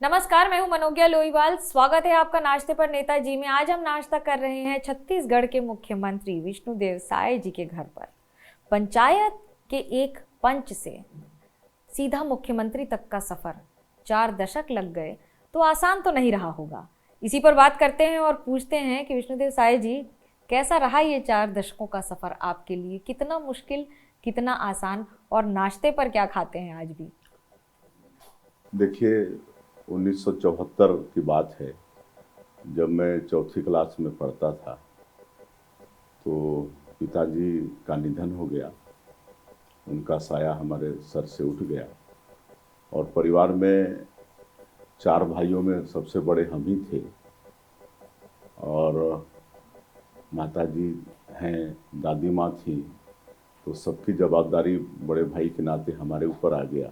नमस्कार, मैं हूं मनोज्ञा लोईवाल। स्वागत है आपका नाश्ते पर नेताजी में। आज हम नाश्ता कर रहे हैं छत्तीसगढ़ के मुख्यमंत्री विष्णुदेव साय जी के घर पर। पंचायत के एक पंच से सीधा मुख्यमंत्री तक का सफर 4 दशक लग गए तो आसान तो नहीं रहा होगा। इसी पर बात करते हैं और पूछते हैं कि विष्णुदेव साय जी, कैसा रहा ये 4 दशकों का सफर आपके लिए? कितना मुश्किल, कितना आसान, और नाश्ते पर क्या खाते हैं आज भी? देखिए, 1974 की बात है। जब मैं चौथी क्लास में पढ़ता था तो पिताजी का निधन हो गया। उनका साया हमारे सर से उठ गया और परिवार में 4 भाइयों में सबसे बड़े हम ही थे। और माताजी हैं, दादी माँ थी, तो सबकी जवाबदारी बड़े भाई के नाते हमारे ऊपर आ गया।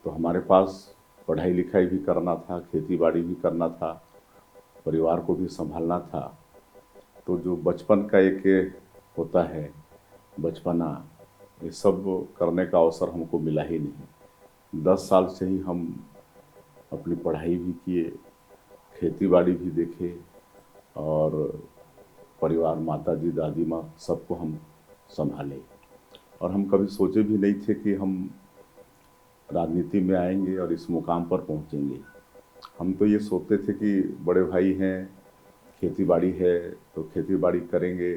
तो हमारे पास पढ़ाई लिखाई भी करना था, खेती बाड़ी भी करना था, परिवार को भी संभालना था। तो जो बचपन का एक होता है, बचपना, ये सब करने का अवसर हमको मिला ही नहीं। 10 साल से ही हम अपनी पढ़ाई भी किए, खेती बाड़ी भी देखे और परिवार, माता जी, दादी माँ, सबको हम संभाले। और हम कभी सोचे भी नहीं थे कि हम राजनीति में आएंगे और इस मुकाम पर पहुंचेंगे। हम तो ये सोचते थे कि बड़े भाई हैं, खेती बाड़ी है तो खेती बाड़ी करेंगे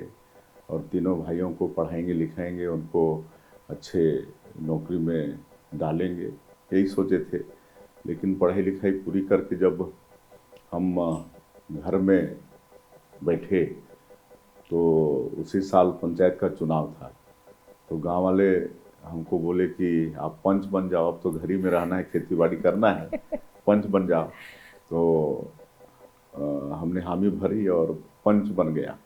और तीनों भाइयों को पढ़ाएंगे लिखाएंगे, उनको अच्छे नौकरी में डालेंगे, यही सोचे थे। लेकिन पढ़ाई लिखाई पूरी करके जब हम घर में बैठे तो उसी साल पंचायत का चुनाव था। तो गांव वाले हमको बोले कि आप पंच बन जाओ, अब तो घर ही में रहना है, खेती बाड़ी करना है, पंच बन जाओ। तो हमने हामी भरी और पंच बन गया।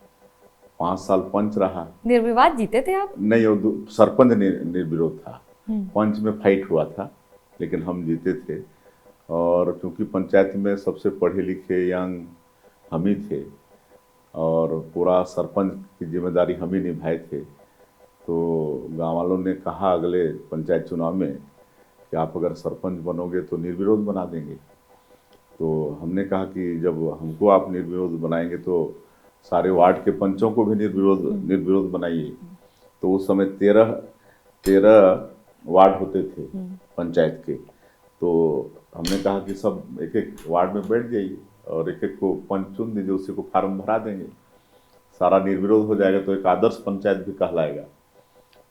5 साल पंच रहा। निर्विवाद जीते थे आप? नहीं, वो सरपंच निर्विरोध था। पंच में फाइट हुआ था, लेकिन हम जीते थे। और क्योंकि पंचायत में सबसे पढ़े लिखे यंग हम ही थे और पूरा सरपंच की जिम्मेदारी हम ही निभाए थे। तो गांव वालों ने कहा अगले पंचायत चुनाव में कि आप अगर सरपंच बनोगे तो निर्विरोध बना देंगे। तो हमने कहा कि जब हमको आप निर्विरोध बनाएंगे तो सारे वार्ड के पंचों को भी निर्विरोध बनाइए। तो उस समय 13 वार्ड होते थे पंचायत के। तो हमने कहा कि सब एक एक वार्ड में बैठ जाइए और एक एक को पंच चुन दीजिए, उसी को फार्म भरा देंगे, सारा निर्विरोध हो जाएगा तो एक आदर्श पंचायत भी कहलाएगा।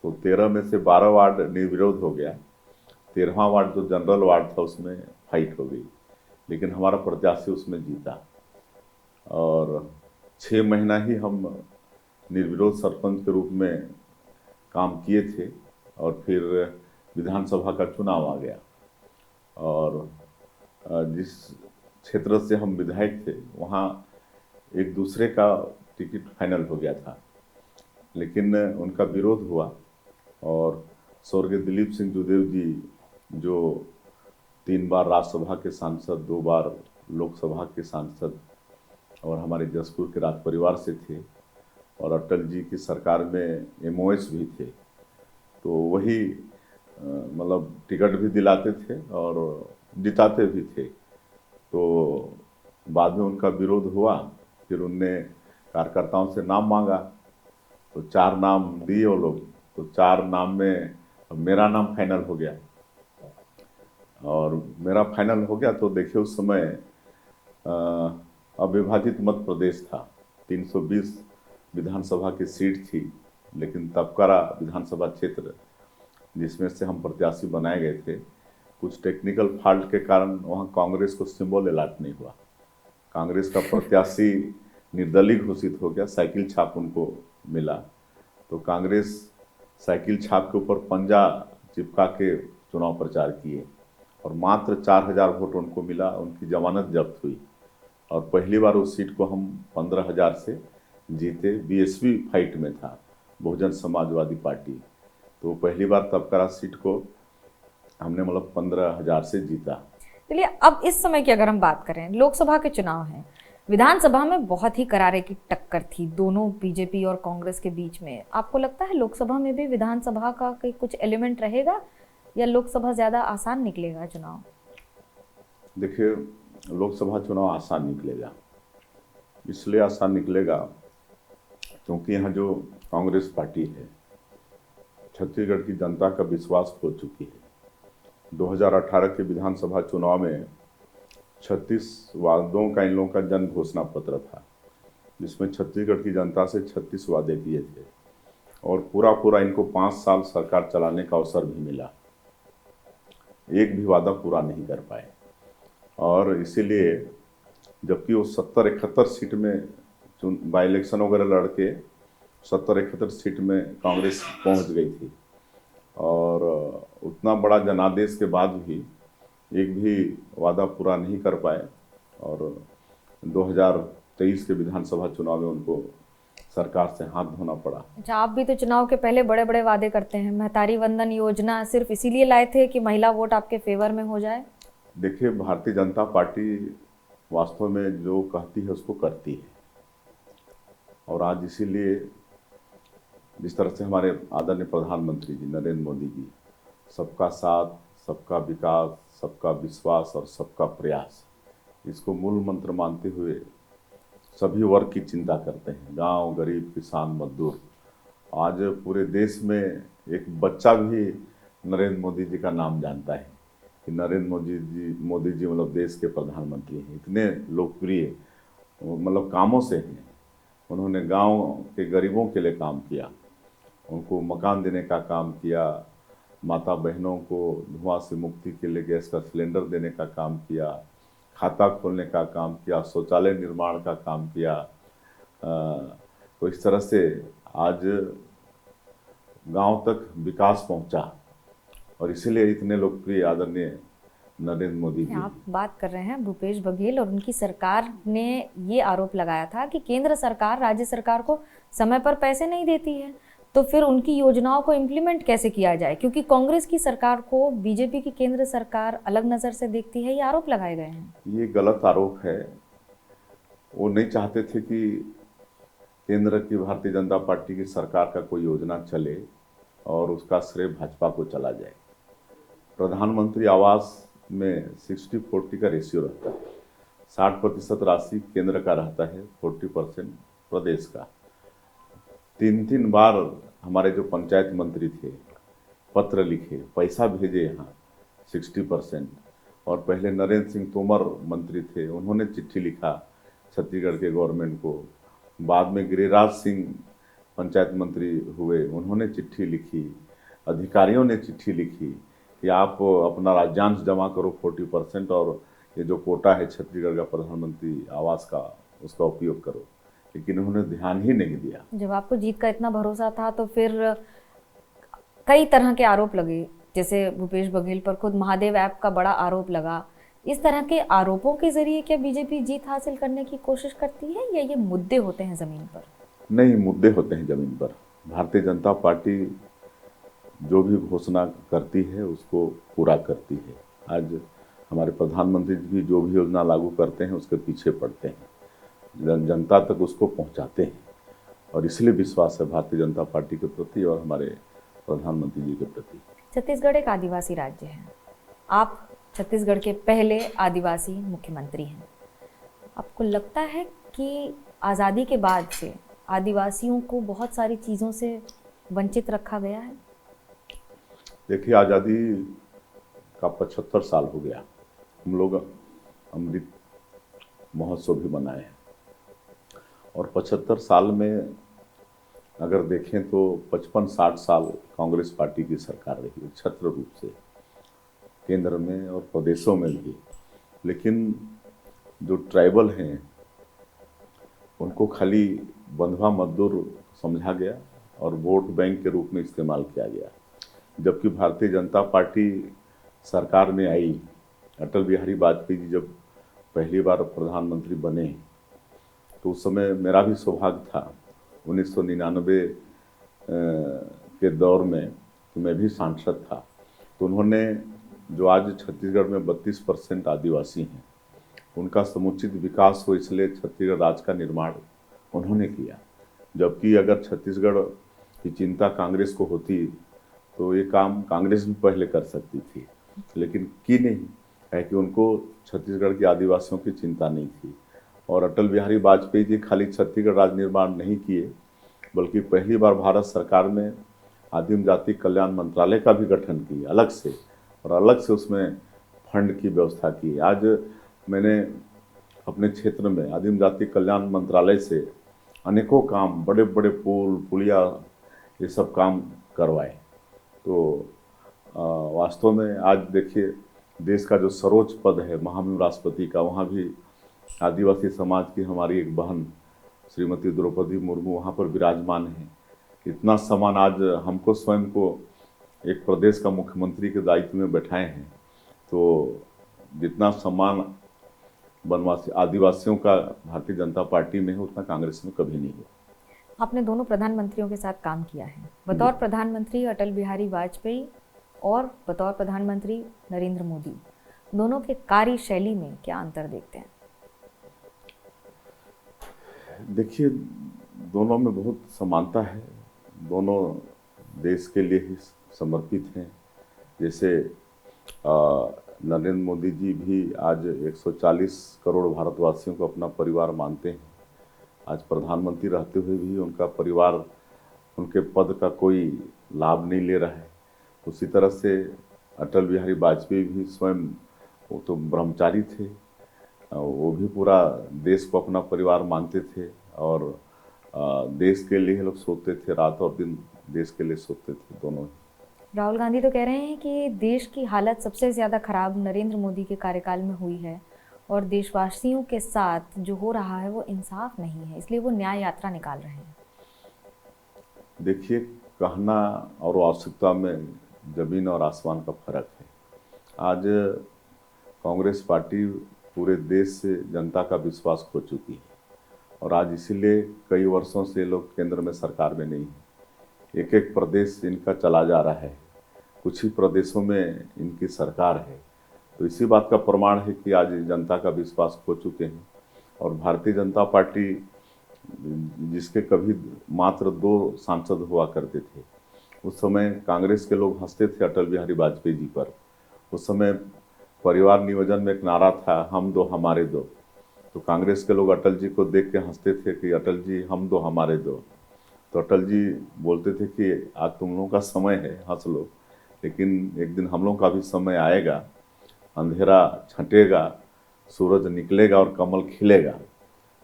तो 13 में से 12 वार्ड निर्विरोध हो गया। 13वां वार्ड जो जनरल वार्ड था उसमें फाइट हो गई, लेकिन हमारा प्रत्याशी उसमें जीता। और 6 महीना ही हम निर्विरोध सरपंच के रूप में काम किए थे और फिर विधानसभा का चुनाव आ गया। और जिस क्षेत्र से हम विधायक थे वहाँ एक दूसरे का टिकट फाइनल हो गया था, लेकिन उनका विरोध हुआ और स्वर्गीय दिलीप सिंह जुदेव जी, जो 3 बार राज्यसभा के सांसद, 2 बार लोकसभा के सांसद और हमारे जसपुर के राज परिवार से थे और अटल जी की सरकार में एमओएस भी थे, तो वही मतलब टिकट भी दिलाते थे और जिताते भी थे। तो बाद में उनका विरोध हुआ, फिर उनने कार्यकर्ताओं से नाम मांगा तो 4 नाम दिए वो लोग। तो 4 नाम में मेरा नाम फाइनल हो गया। और मेरा फाइनल हो गया तो देखिए उस समय अविभाजित मध्य प्रदेश था, 320 विधानसभा की सीट थी, लेकिन तबकरा विधानसभा क्षेत्र जिसमें से हम प्रत्याशी बनाए गए थे, कुछ टेक्निकल फॉल्ट के कारण वहाँ कांग्रेस को सिंबल अलॉट नहीं हुआ। कांग्रेस का प्रत्याशी निर्दलीय घोषित हो गया, साइकिल छाप उनको मिला। तो कांग्रेस साइकिल छाप के ऊपर पंजा चिपका के चुनाव प्रचार किए और मात्र 4000 वोट उनको मिला, उनकी जमानत जब्त हुई और पहली बार उस सीट को हम 15,000 से जीते। बीएसपी फाइट में था, बहुजन समाजवादी पार्टी। तो पहली बार तबकरा सीट को हमने मतलब 15,000 से जीता। चलिए, अब इस समय की अगर हम बात करें, लोकसभा के चुनाव हैं, विधानसभा में बहुत ही करारे की टक्कर थी दोनों बीजेपी और कांग्रेस के बीच में। आपको लगता है लोकसभा में भी विधानसभा का कुछ एलिमेंट रहेगा या लोकसभा ज्यादा आसान निकलेगा चुनाव? देखिए, लोकसभा चुनाव आसान निकलेगा। इसलिए आसान निकलेगा क्योंकि यहाँ जो कांग्रेस पार्टी है, छत्तीसगढ़ की जनता का विश्वास खो चुकी है। 2018 के विधानसभा चुनाव में 36 वादों का इन लोगों का जन घोषणा पत्र था, जिसमें छत्तीसगढ़ की जनता से 36 वादे किए थे और पूरा पूरा इनको 5 साल सरकार चलाने का अवसर भी मिला। एक भी वादा पूरा नहीं कर पाए और इसीलिए जबकि वो 70-71 सीट में बाई इलेक्शन वगैरह लड़के 70-71 सीट में कांग्रेस पहुंच गई थी और उतना बड़ा जनादेश के बाद भी एक भी वादा पूरा नहीं कर पाए और 2023 के विधानसभा चुनाव में उनको सरकार से हाथ धोना पड़ा। अच्छा, आप भी तो चुनाव के पहले बड़े बड़े वादे करते हैं। महतारी वंदन योजना सिर्फ इसीलिए लाए थे कि महिला वोट आपके फेवर में हो जाए? देखिए, भारतीय जनता पार्टी वास्तव में जो कहती है उसको करती है और आज इसीलिए जिस तरह से हमारे आदरणीय प्रधानमंत्री जी नरेंद्र मोदी जी सबका साथ, सबका विकास, सबका विश्वास और सबका प्रयास, इसको मूल मंत्र मानते हुए सभी वर्ग की चिंता करते हैं। गांव, गरीब, किसान, मजदूर। आज पूरे देश में एक बच्चा भी नरेंद्र मोदी जी का नाम जानता है कि नरेंद्र मोदी जी मतलब देश के प्रधानमंत्री हैं। इतने लोकप्रिय मतलब कामों से हैं। उन्होंने गांव के गरीबों के लिए काम किया, उनको मकान देने का काम किया, माता बहनों को धुआं से मुक्ति के लिए गैस का सिलेंडर देने का काम किया, खाता खोलने का काम किया, शौचालय निर्माण का काम किया। तो इस तरह से आज गांव तक विकास पहुंचा और इसीलिए इतने लोकप्रिय आदरणीय नरेंद्र मोदी जी। आप बात कर रहे हैं भूपेश बघेल और उनकी सरकार ने ये आरोप लगाया था कि केंद्र सरकार राज्य सरकार को समय पर पैसे नहीं देती है, तो फिर उनकी योजनाओं को इम्प्लीमेंट कैसे किया जाए, क्योंकि कांग्रेस की सरकार को बीजेपी की केंद्र सरकार अलग नज़र से देखती है। ये आरोप लगाए गए हैं। ये गलत आरोप है। वो नहीं चाहते थे कि केंद्र की भारतीय जनता पार्टी की सरकार का कोई योजना चले और उसका श्रेय भाजपा को चला जाए। प्रधानमंत्री आवास में 60-40 का रेशियो रहता है। 60% राशि केंद्र का रहता है, 40% प्रदेश का। 3 बार हमारे जो पंचायत मंत्री थे पत्र लिखे, पैसा भेजे यहाँ 60%। और पहले नरेंद्र सिंह तोमर मंत्री थे, उन्होंने चिट्ठी लिखा छत्तीसगढ़ के गवर्नमेंट को। बाद में गिरिराज सिंह पंचायत मंत्री हुए, उन्होंने चिट्ठी लिखी, अधिकारियों ने चिट्ठी लिखी कि आप अपना राज्यांश जमा करो 40% और ये जो कोटा है छत्तीसगढ़ का प्रधानमंत्री आवास का, उसका उपयोग करो। लेकिन उन्होंने ध्यान ही नहीं दिया। जब आपको जीत का इतना भरोसा था तो फिर कई तरह के आरोप लगे, जैसे भूपेश बघेल पर खुद महादेव ऐप का बड़ा आरोप लगा। इस तरह के आरोपों के जरिए क्या बीजेपी जीत हासिल करने की कोशिश करती है या ये मुद्दे होते हैं जमीन पर? नहीं, मुद्दे होते हैं जमीन पर। भारतीय जनता पार्टी जो भी घोषणा करती है उसको पूरा करती है। आज हमारे प्रधानमंत्री भी जो भी योजना लागू करते हैं उसके पीछे पड़ते हैं, जनता तक उसको पहुंचाते हैं और इसलिए विश्वास है भारतीय जनता पार्टी के प्रति और हमारे प्रधानमंत्री जी के प्रति। छत्तीसगढ़ एक आदिवासी राज्य है। आप छत्तीसगढ़ के पहले आदिवासी मुख्यमंत्री हैं। आपको लगता है कि आज़ादी के बाद से आदिवासियों को बहुत सारी चीज़ों से वंचित रखा गया है? देखिए, आज़ादी का 75 साल हो गया। हम लोग अमृत महोत्सव भी मनाए हैं और 75 साल में अगर देखें तो 55-60 साल कांग्रेस पार्टी की सरकार रही है, छत्र रूप से केंद्र में और प्रदेशों में भी। लेकिन जो ट्राइबल हैं उनको खाली बंधुआ मजदूर समझा गया और वोट बैंक के रूप में इस्तेमाल किया गया। जबकि भारतीय जनता पार्टी सरकार में आई, अटल बिहारी वाजपेयी जी जब पहली बार प्रधानमंत्री बने तो उस समय मेरा भी सौभाग्य था 1999 के दौर में कि मैं भी सांसद था। तो उन्होंने जो आज छत्तीसगढ़ में 32% आदिवासी हैं उनका समुचित विकास हो, इसलिए छत्तीसगढ़ राज्य का निर्माण उन्होंने किया। जबकि अगर छत्तीसगढ़ की चिंता कांग्रेस को होती तो ये काम कांग्रेस भी पहले कर सकती थी, लेकिन की नहीं। है कि उनको छत्तीसगढ़ के आदिवासियों की चिंता नहीं थी। और अटल बिहारी वाजपेयी जी खाली छत्तीसगढ़ राज्य निर्माण नहीं किए, बल्कि पहली बार भारत सरकार में आदिम जाति कल्याण मंत्रालय का भी गठन किया अलग से, और अलग से उसमें फंड की व्यवस्था की। आज मैंने अपने क्षेत्र में आदिम जाति कल्याण मंत्रालय से अनेकों काम, बड़े बड़े पुल पुलिया, ये सब काम करवाए। तो वास्तव में आज देखिए, देश का जो सर्वोच्च पद है महामहिम राष्ट्रपति का, वहाँ भी आदिवासी समाज की हमारी एक बहन श्रीमती द्रौपदी मुर्मू वहाँ पर विराजमान है। इतना सम्मान आज हमको स्वयं को एक प्रदेश का मुख्यमंत्री के दायित्व में बैठाए हैं, तो जितना सम्मान वनवासी आदिवासियों का भारतीय जनता पार्टी में है उतना कांग्रेस में कभी नहीं है। आपने दोनों प्रधानमंत्रियों के साथ काम किया है, बतौर प्रधानमंत्री अटल बिहारी वाजपेयी और बतौर प्रधानमंत्री नरेंद्र मोदी, दोनों के कार्यशैली में क्या अंतर देखते हैं? देखिए, दोनों में बहुत समानता है, दोनों देश के लिए ही समर्पित हैं। जैसे नरेंद्र मोदी जी भी आज 140 करोड़ भारतवासियों को अपना परिवार मानते हैं। आज प्रधानमंत्री रहते हुए भी उनका परिवार उनके पद का कोई लाभ नहीं ले रहा है। उसी तरह से अटल बिहारी वाजपेयी भी स्वयं, वो तो ब्रह्मचारी थे, वो भी पूरा देश को अपना परिवार मानते थे और देश के लिए लोग सोते थे, रात और दिन देश के लिए सोते थे दोनों। राहुल गांधी तो कह रहे हैं कि देश की हालत सबसे ज़्यादा खराब नरेंद्र मोदी के कार्यकाल में हुई है और देशवासियों के साथ जो हो रहा है वो इंसाफ नहीं है, इसलिए वो न्याय यात्रा निकाल रहे हैं। देखिए, कहना और वास्तविकता में ज़मीन और आसमान का फर्क है। आज कांग्रेस पार्टी पूरे देश से जनता का विश्वास खो चुकी है और आज इसीलिए कई वर्षों से लोग केंद्र में सरकार में नहीं है। एक एक प्रदेश इनका चला जा रहा है, कुछ ही प्रदेशों में इनकी सरकार है। तो इसी बात का प्रमाण है कि आज जनता का विश्वास खो चुके हैं। और भारतीय जनता पार्टी, जिसके कभी मात्र 2 सांसद हुआ करते थे, उस समय कांग्रेस के लोग हंसते थे अटल बिहारी वाजपेयी जी पर। उस समय परिवार नियोजन में एक नारा था, हम दो हमारे दो। तो कांग्रेस के लोग अटल जी को देख के हंसते थे कि अटल जी हम दो हमारे दो। तो अटल जी बोलते थे कि आज तुम लोगों का समय है, हंस लो, लेकिन एक दिन हम लोगों का भी समय आएगा, अंधेरा छंटेगा, सूरज निकलेगा और कमल खिलेगा,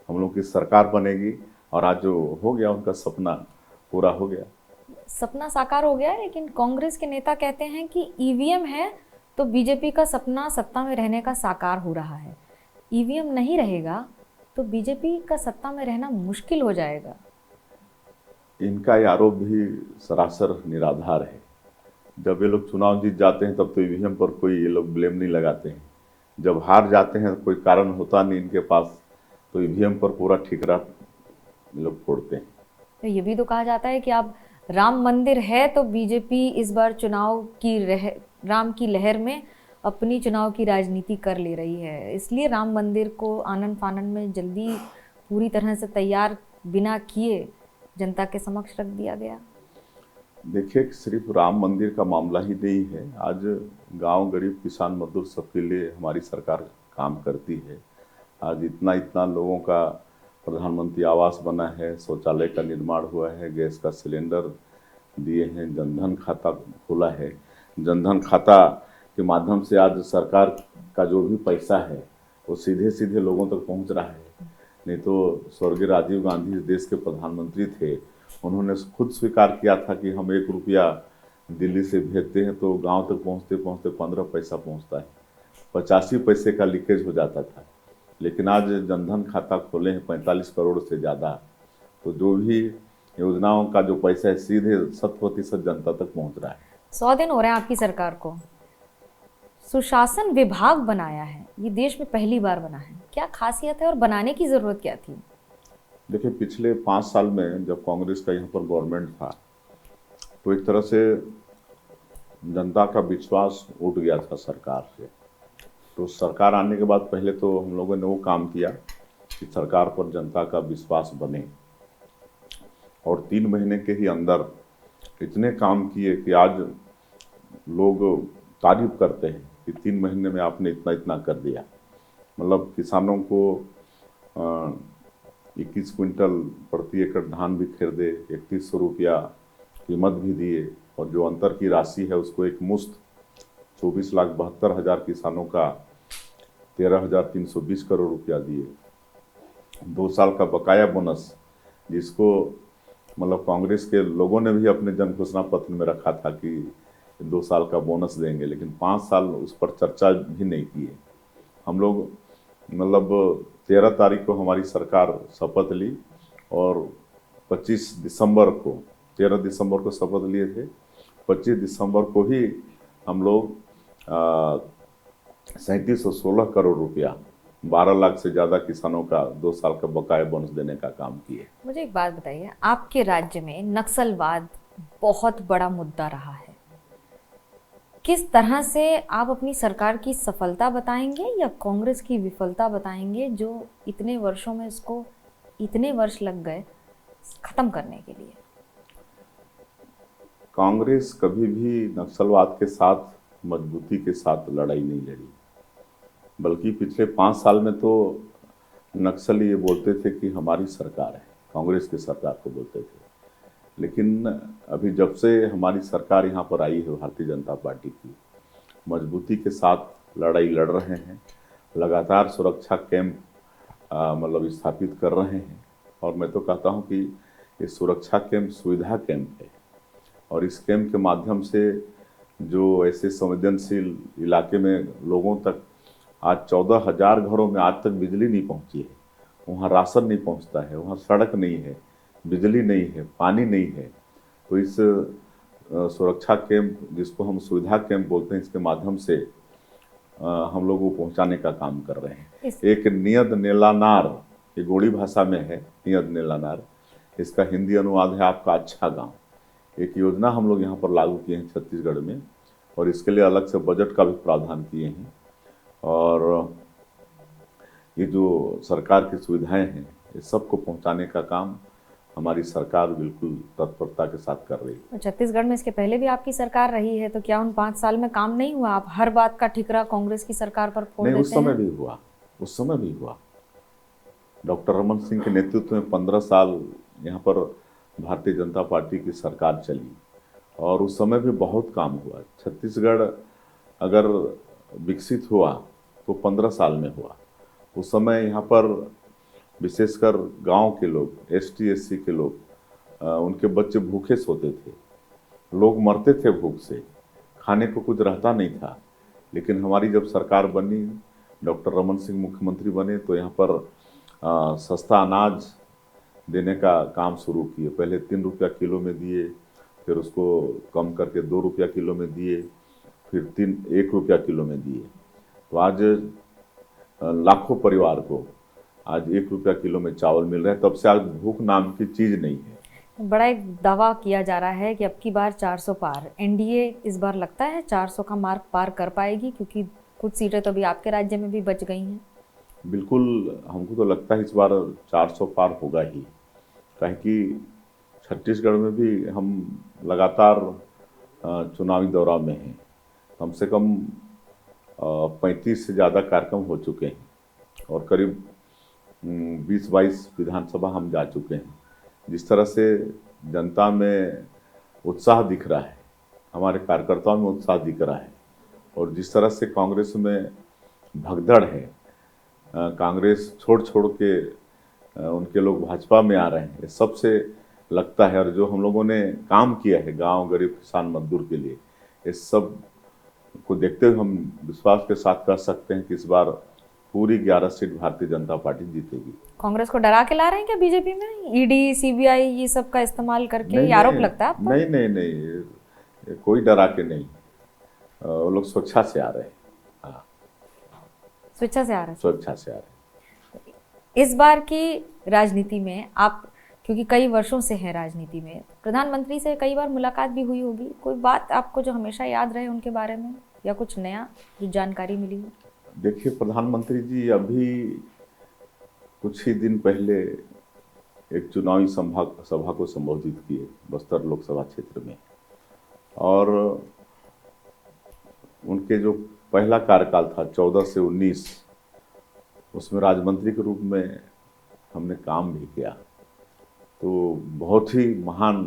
हम लोग की सरकार बनेगी। और आज जो हो गया, उनका सपना पूरा हो गया। सपना साकार हो गया, लेकिन कांग्रेस के नेता कहते हैं कि ईवीएम है तो बीजेपी का सपना सत्ता में रहने का साकार हो रहा है, ईवीएम नहीं रहेगा तो बीजेपी का सत्ता में रहना मुश्किल हो जाएगा। इनका ये आरोप भी सरासर निराधार है। जब ये लोग चुनाव जीत जाते हैं तब तो ईवीएम पर कोई ये लोग ब्लेम नहीं लगाते हैं, जब हार जाते हैं कोई कारण होता नहीं इनके पास, तो ईवीएम पर पूरा ठिकरा लोग फोड़ते हैं। तो ये भी तो कहा जाता है कि अब राम मंदिर है तो बीजेपी इस बार चुनाव की राम की लहर में अपनी चुनाव की राजनीति कर ले रही है, इसलिए राम मंदिर को आनन फानन में जल्दी पूरी तरह से तैयार बिना किए जनता के समक्ष रख दिया गया। देखिए, सिर्फ राम मंदिर का मामला ही नहीं है, आज गांव, गरीब, किसान, मजदूर सबके लिए हमारी सरकार काम करती है। आज इतना लोगों का प्रधानमंत्री आवास बना है, शौचालय का निर्माण हुआ है, गैस का सिलेंडर दिए हैं, जनधन खाता खोला है। जनधन खाता के माध्यम से आज सरकार का जो भी पैसा है वो सीधे सीधे लोगों तक पहुंच रहा है। नहीं तो स्वर्गीय राजीव गांधी देश के प्रधानमंत्री थे, उन्होंने खुद स्वीकार किया था कि हम 1 रुपया दिल्ली से भेजते हैं तो गांव तक पहुंचते पहुंचते 15 पैसा पहुंचता है, 85 पैसे का लीकेज हो जाता था। लेकिन आज जनधन खाता खोले हैं 45 करोड़ से ज़्यादा, तो जो भी योजनाओं का जो पैसा है सीधे 100% जनता तक पहुंच रहा है। 100 दिन हो रहे हैं आपकी सरकार को, सुशासन विभाग बनाया है, ये देश में पहली बार बना है, क्या खासियत है और बनाने की जरूरत क्या थी? देखिए, पिछले 5 साल में जब कांग्रेस का यहाँ पर गवर्नमेंट था तो एक तरह से जनता का विश्वास उठ गया था सरकार से। तो सरकार आने के बाद पहले तो हम लोगों ने वो काम किया कि सरकार पर जनता का विश्वास बने, और 3 महीने के ही अंदर इतने काम किए कि आज लोग तारीफ करते हैं कि 3 महीने में आपने इतना इतना कर दिया। मतलब किसानों को 21 क्विंटल प्रति एकड़ धान भी खरीदे, 3100 रुपया कीमत भी दिए, और जो अंतर की राशि है उसको एक मुश्त 24,72,000 किसानों का 13,320 करोड़ रुपया दिए। 2 साल का बकाया बोनस, जिसको मतलब कांग्रेस के लोगों ने भी अपने जन घोषणा पत्र में रखा था कि 2 साल का बोनस देंगे, लेकिन 5 साल उस पर चर्चा भी नहीं की है। हम लोग मतलब 13 तारीख को हमारी सरकार शपथ ली और 25 दिसंबर को 13 दिसंबर को शपथ लिए थे। 25 दिसंबर को ही हम लोग 3716 करोड़ रुपया 12 लाख से ज़्यादा किसानों का 2 साल का बकाया बोनस देने का काम किए। मुझे एक बात बताइए, आपके राज्य में नक्सलवाद बहुत बड़ा मुद्दा रहा है। किस तरह से आप अपनी सरकार की सफलता बताएंगे या कांग्रेस की विफलता बताएंगे, जो इतने वर्षों में इसको इतने वर्ष लग गए खत्म करने के लिए? कांग्रेस कभी भी नक्सलवाद के साथ मजबूती के साथ लड़ाई नहीं लड़ी, बल्कि पिछले 5 साल में तो नक्सली ये बोलते थे कि हमारी सरकार है, कांग्रेस की सरकार को बोलते थे। लेकिन अभी जब से हमारी सरकार यहाँ पर आई है, भारतीय जनता पार्टी की, मजबूती के साथ लड़ाई लड़ रहे हैं, लगातार सुरक्षा कैंप मतलब स्थापित कर रहे हैं। और मैं तो कहता हूँ कि ये सुरक्षा कैंप सुविधा कैंप है, और इस कैंप के माध्यम से जो ऐसे संवेदनशील इलाके में लोगों तक आज 14,000 घरों में आज तक बिजली नहीं पहुंची है, वहाँ राशन नहीं पहुंचता है, वहाँ सड़क नहीं है, बिजली नहीं है, पानी नहीं है। तो इस सुरक्षा कैंप, जिसको हम सुविधा कैंप बोलते हैं, इसके माध्यम से हम लोग वो पहुंचाने का काम कर रहे हैं। एक नियत नेलानार, ये गोड़ी भाषा में है नियत नेलानार, इसका हिंदी अनुवाद है आपका अच्छा गाँव। एक योजना हम लोग यहाँ पर लागू किए हैं छत्तीसगढ़ में, और इसके लिए अलग से बजट का भी प्रावधान किए हैं। और ये जो सरकार की सुविधाएं हैं, ये सबको पहुंचाने का काम हमारी सरकार बिल्कुल तत्परता के साथ कर रही है। छत्तीसगढ़ में इसके पहले भी आपकी सरकार रही है, तो क्या उन 5 साल में काम नहीं हुआ? आप हर बात का ठिकरा कांग्रेस की सरकार पर फोड़ देते हैं। उस समय भी हुआ, उस समय भी हुआ। डॉक्टर रमन सिंह के नेतृत्व में 15 साल यहाँ पर भारतीय जनता पार्टी की सरकार चली, और उस समय भी बहुत काम हुआ। छत्तीसगढ़ अगर विकसित हुआ तो 15 साल में हुआ। उस समय यहाँ पर विशेषकर गांव के लोग, ST SC के लोग, उनके बच्चे भूखे सोते थे, लोग मरते थे भूख से, खाने को कुछ रहता नहीं था। लेकिन हमारी जब सरकार बनी, डॉक्टर रमन सिंह मुख्यमंत्री बने, तो यहाँ पर सस्ता अनाज देने का काम शुरू किए। पहले 3 रुपया किलो में दिए, फिर उसको कम करके 2 रुपया किलो में दिए, फिर 1 रुपया किलो में दिए। तो आज लाखों परिवार को आज 1 रुपया किलो में चावल मिल रहा है। तब से आज भूख नाम की चीज़ नहीं है। बड़ा एक दावा किया जा रहा है कि अब की बार 400 पार, NDA इस बार लगता है 400 का मार्क पार कर पाएगी, क्योंकि कुछ सीटें तो अभी आपके राज्य में भी बच गई हैं। बिल्कुल, हमको तो लगता है इस बार 400 पार होगा ही, काहे कि छत्तीसगढ़ में भी हम लगातार चुनावी दौरा में हैं। कम से कम 35 से ज़्यादा कार्यक्रम हो चुके हैं, और करीब 20-22 विधानसभा हम जा चुके हैं। जिस तरह से जनता में उत्साह दिख रहा है, हमारे कार्यकर्ताओं में उत्साह दिख रहा है, और जिस तरह से कांग्रेस में भगदड़ है, कांग्रेस छोड़ के उनके लोग भाजपा में आ रहे हैं, ये सबसे लगता है। और जो हम लोगों ने काम किया है गांव, गरीब, किसान, मजदूर के लिए, इस सब को देखते हुए हम विश्वास के साथ कह सकते हैं कि इस बार पूरी 11 सीट भारतीय जनता पार्टी जीतेगी। कांग्रेस को डरा के ला रहे हैं क्या बीजेपी में? ED CBI ये सब का इस्तेमाल करके आरोप लगता है आपको? नहीं, कोई डरा के नहीं, वो लोग स्वेच्छा से आ रहे हैं। हाँ, स्वेच्छा से आ रहे हैं। स्वेच्छा से आ रहे हैं। इस बार की राजनीति में आप, क्योंकि कई वर्षों से हैं राजनीति में, प्रधानमंत्री से कई बार मुलाकात भी हुई होगी, कोई बात आपको जो हमेशा याद रहे उनके बारे में, या कुछ नया जो जानकारी मिली हो? देखिए, प्रधानमंत्री जी अभी कुछ ही दिन पहले एक चुनावी सभा को संबोधित किए बस्तर लोकसभा क्षेत्र में, और उनके जो पहला कार्यकाल था 14 से 19, उसमें राज्य के रूप में हमने काम भी किया। तो बहुत ही महान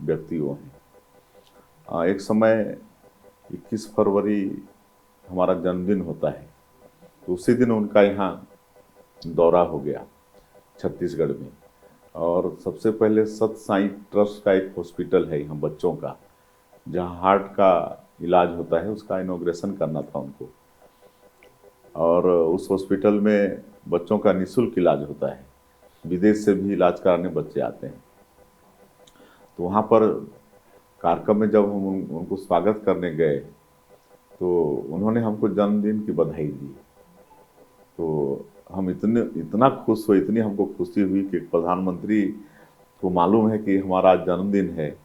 व्यक्ति वो हैं। एक समय 21 फरवरी हमारा जन्मदिन होता है, तो उसी दिन उनका यहाँ दौरा हो गया छत्तीसगढ़ में। और सबसे पहले सत साई ट्रस्ट का एक हॉस्पिटल है यहाँ बच्चों का, जहाँ हार्ट का इलाज होता है, उसका इनॉग्रेशन करना था उनको। और उस हॉस्पिटल में बच्चों का निःशुल्क इलाज होता है, विदेश से भी इलाज कराने बच्चे आते हैं। तो वहाँ पर कार्यक्रम में जब हम उनको स्वागत करने गए तो उन्होंने हमको जन्मदिन की बधाई दी। तो हम इतना खुश हुए, इतनी हमको खुशी हुई कि प्रधानमंत्री को मालूम है कि हमारा आज जन्मदिन है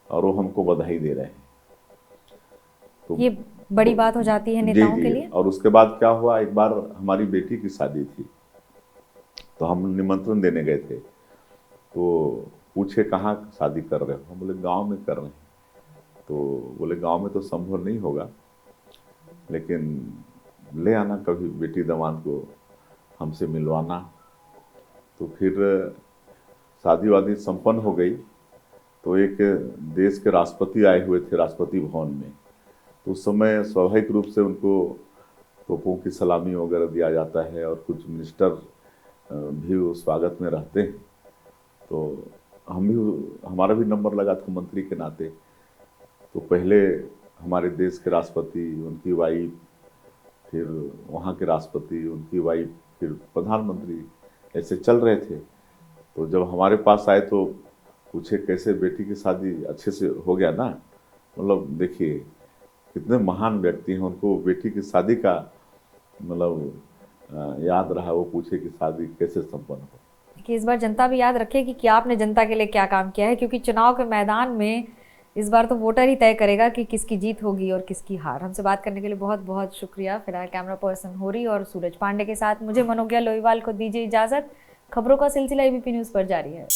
और वो हमको बधाई दे रहे हैं। तो ये बड़ी बात हो जाती है नेताओं के लिए। और उसके बाद क्या हुआ, एक बार हमारी बेटी की शादी थी, तो हम निमंत्रण देने गए थे। तो पूछे कहाँ शादी कर रहे हो, हम बोले गांव में कर रहे हैं। तो बोले गांव में तो संभव नहीं होगा, लेकिन ले आना कभी बेटी दामाद को हमसे मिलवाना। तो फिर शादी वादी संपन्न हो गई। तो एक देश के राष्ट्रपति आए हुए थे राष्ट्रपति भवन में। तो उस समय स्वाभाविक रूप से उनको तोपों की सलामी वगैरह दिया जाता है और कुछ मिनिस्टर भी उस स्वागत में रहते हैं। तो हमारा भी नंबर लगा था मंत्री के नाते। तो पहले हमारे देश के राष्ट्रपति, उनकी वाइफ, फिर वहाँ के राष्ट्रपति, उनकी वाइफ, फिर प्रधानमंत्री, ऐसे चल रहे थे। तो जब हमारे पास आए तो पूछे कैसे बेटी की शादी अच्छे से हो गया ना। मतलब देखिए कितने महान व्यक्ति हैं, उनको बेटी की शादी का मतलब याद रहा। वो पूछे कि शादी कैसे संपन्न हो। कि इस बार जनता भी याद रखेगी कि आपने जनता के लिए क्या काम किया है, क्योंकि चुनाव के मैदान में इस बार तो वोटर ही तय करेगा कि किसकी जीत होगी और किसकी हार। हमसे बात करने के लिए बहुत बहुत शुक्रिया। फिलहाल कैमरा पर्सन होरी और सूरज पांडे के साथ मुझे मनोज्ञा लोईवाल को दीजिए इजाजत। खबरों का सिलसिला एबीपी न्यूज़ पर जारी है।